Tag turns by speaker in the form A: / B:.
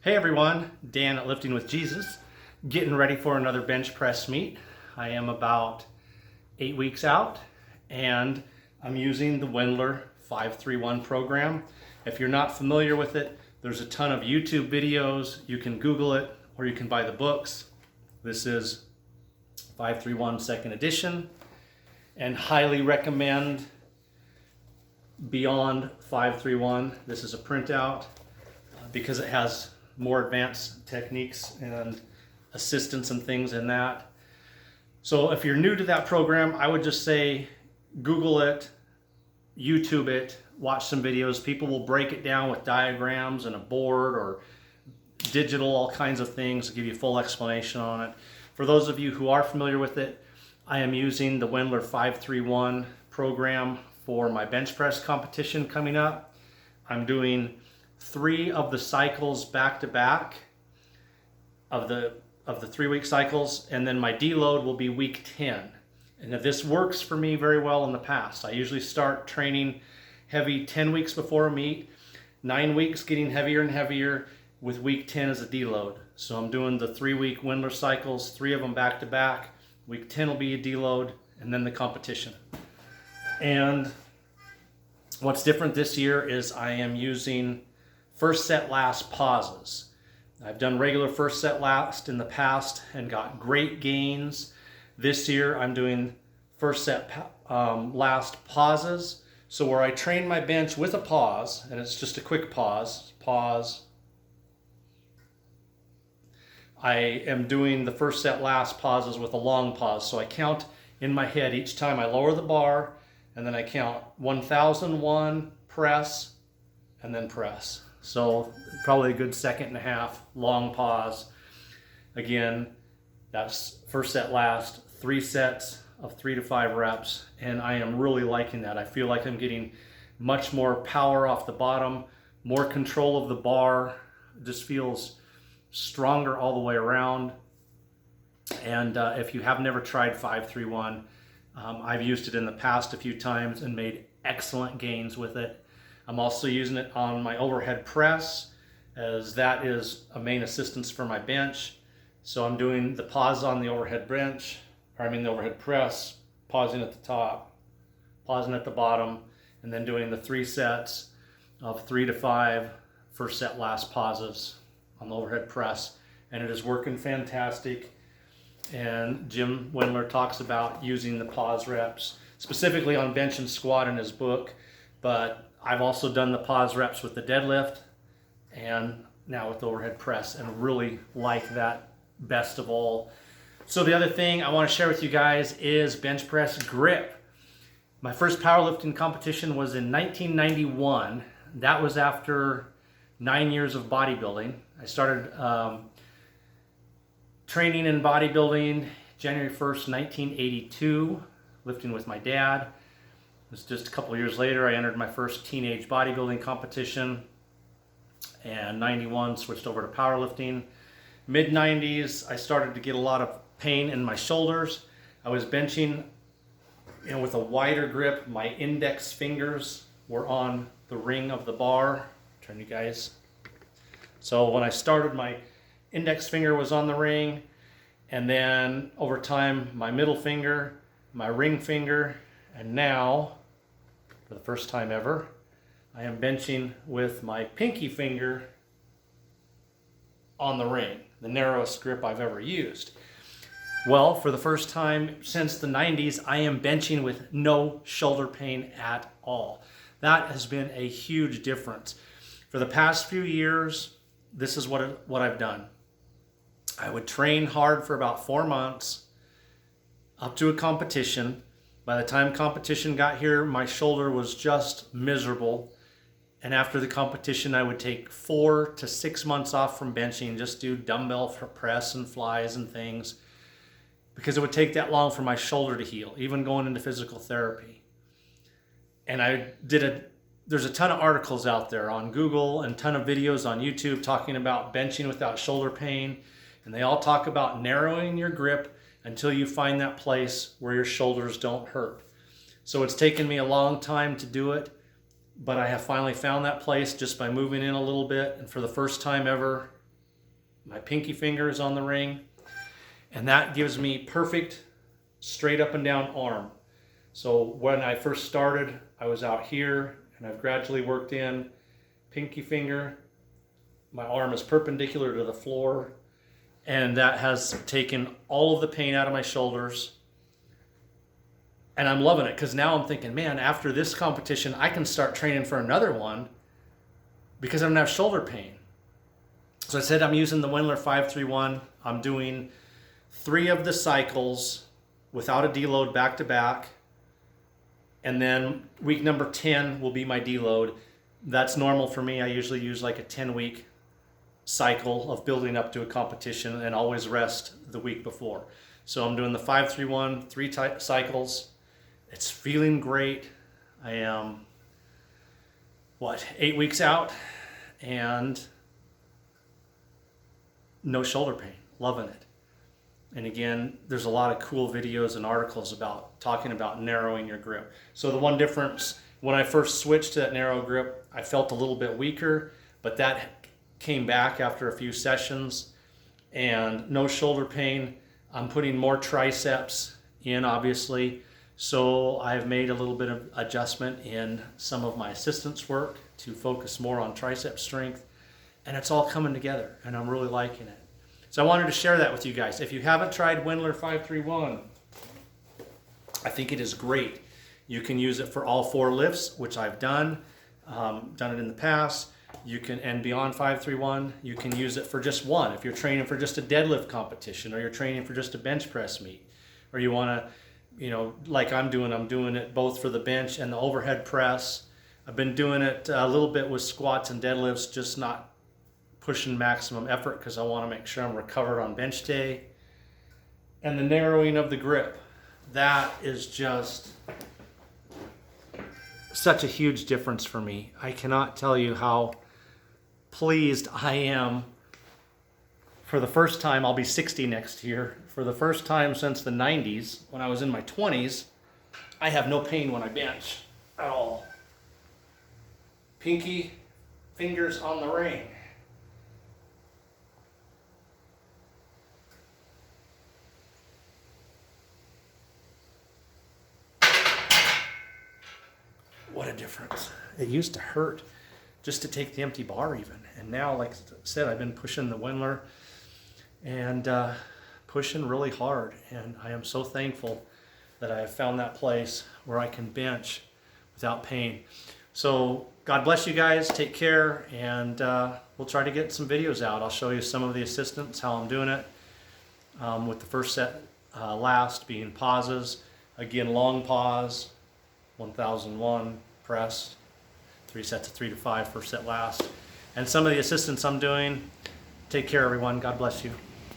A: Hey everyone, Dan at Lifting with Jesus, getting ready for another bench press meet. I am about 8 weeks out and I'm using the Wendler 531 program. If you're not familiar with it, there's a ton of YouTube videos. You can Google it or you can buy the books. This is 531 second edition and highly recommend Beyond 531. This is a printout because it has more advanced techniques and assistance and things in that. So if you're new to that program, I would just say Google it, YouTube it, watch some videos. People will break it down with diagrams and a board or digital, all kinds of things, to give you a full explanation on it. For those of you who are familiar with it, I am using the Wendler 531 program for my bench press competition coming up. I'm doing 3 of the cycles back to back of the 3-week cycles, and then my deload will be week 10. And this works for me very well in the past. I usually start training heavy 10 weeks before a meet, 9 weeks getting heavier and heavier, with week 10 as a deload. So I'm doing the 3-week Wendler cycles, 3 of them back to back. Week 10 will be a deload, and then the competition. And what's different this year is I am using first set last pauses. I've done regular first set last in the past and got great gains. This year I'm doing first set last pauses. So where I train my bench with a pause, and it's just a quick pause, I am doing the first set last pauses with a long pause. So I count in my head each time I lower the bar, and then I count 1001, press, and then press. So probably a good second and a half, long pause. Again, that's first set last, 3 sets of 3 to 5 reps, and I am really liking that. I feel like I'm getting much more power off the bottom, more control of the bar. It just feels stronger all the way around. And if you have never tried 531, I've used it in the past a few times and made excellent gains with it. I'm also using it on my overhead press, as that is a main assistance for my bench. So I'm doing the pause on the overhead bench, the overhead press, pausing at the top, pausing at the bottom, and then doing the 3 sets of 3 to 5 first set last pauses on the overhead press. And it is working fantastic. And Jim Wendler talks about using the pause reps, specifically on bench and squat in his book, but I've also done the pause reps with the deadlift and now with the overhead press, and really like that best of all. So the other thing I want to share with you guys is bench press grip. My first powerlifting competition was in 1991. That was after 9 years of bodybuilding. I started training in bodybuilding January 1st, 1982, lifting with my dad. It was just a couple of years later I entered my first teenage bodybuilding competition, and 91 switched over to powerlifting. Mid-90s I started to get a lot of pain in my shoulders. I was benching with a wider grip. My index fingers were on the ring of the bar. Turn you guys. So when I started, my index finger was on the ring, and then over time my middle finger, my ring finger, and now, for the first time ever, I am benching with my pinky finger on the ring, the narrowest grip I've ever used. Well, for the first time since the 90s, I am benching with no shoulder pain at all. That has been a huge difference. For the past few years, this is what I've done. I would train hard for about 4 months up to a competition. By the time competition got here, my shoulder was just miserable. And after the competition, I would take 4 to 6 months off from benching, just do dumbbell press and flies and things, because it would take that long for my shoulder to heal, even going into physical therapy. And there's a ton of articles out there on Google and a ton of videos on YouTube talking about benching without shoulder pain. And they all talk about narrowing your grip until you find that place where your shoulders don't hurt. So it's taken me a long time to do it, but I have finally found that place just by moving in a little bit. And for the first time ever, my pinky finger is on the ring, and that gives me perfect straight up and down arm. So when I first started, I was out here, and I've gradually worked in pinky finger. My arm is perpendicular to the floor, and that has taken all of the pain out of my shoulders. And I'm loving it, because now I'm thinking, man, after this competition, I can start training for another one because I don't have shoulder pain. So I said I'm using the Wendler 531. I'm doing 3 of the cycles without a deload back to back. And then week number 10 will be my deload. That's normal for me. I usually use like a 10-week cycle of building up to a competition and always rest the week before. So I'm doing the 531, 3 cycles. It's feeling great. I am, 8 weeks out, and no shoulder pain. Loving it. And again, there's a lot of cool videos and articles about talking about narrowing your grip. So the one difference, when I first switched to that narrow grip, I felt a little bit weaker, but that came back after a few sessions, and no shoulder pain. I'm putting more triceps in, obviously. So I've made a little bit of adjustment in some of my assistance work to focus more on tricep strength, and it's all coming together, and I'm really liking it. So I wanted to share that with you guys. If you haven't tried Wendler 531, I think it is great. You can use it for all 4 lifts, which I've done it in the past. You can, and beyond 531, you can use it for just one. If you're training for just a deadlift competition, or you're training for just a bench press meet, or you want to, like I'm doing it both for the bench and the overhead press. I've been doing it a little bit with squats and deadlifts, just not pushing maximum effort because I want to make sure I'm recovered on bench day. And the narrowing of the grip, that is just such a huge difference for me. I cannot tell you how pleased I am. For the first time, I'll be 60 next year. For the first time since the 90s, when I was in my 20s, I have no pain when I bench at all. Pinky fingers on the ring. What a difference. It used to hurt just to take the empty bar even. And now, like I said, I've been pushing the Wendler and pushing really hard. And I am so thankful that I have found that place where I can bench without pain. So God bless you guys. Take care. And we'll try to get some videos out. I'll show you some of the assistance, how I'm doing it. With the first set last being pauses. Again, long pause. 1001 press, 3 sets of 3 to 5, first set last, and some of the assistance I'm doing. Take care, everyone. God bless you.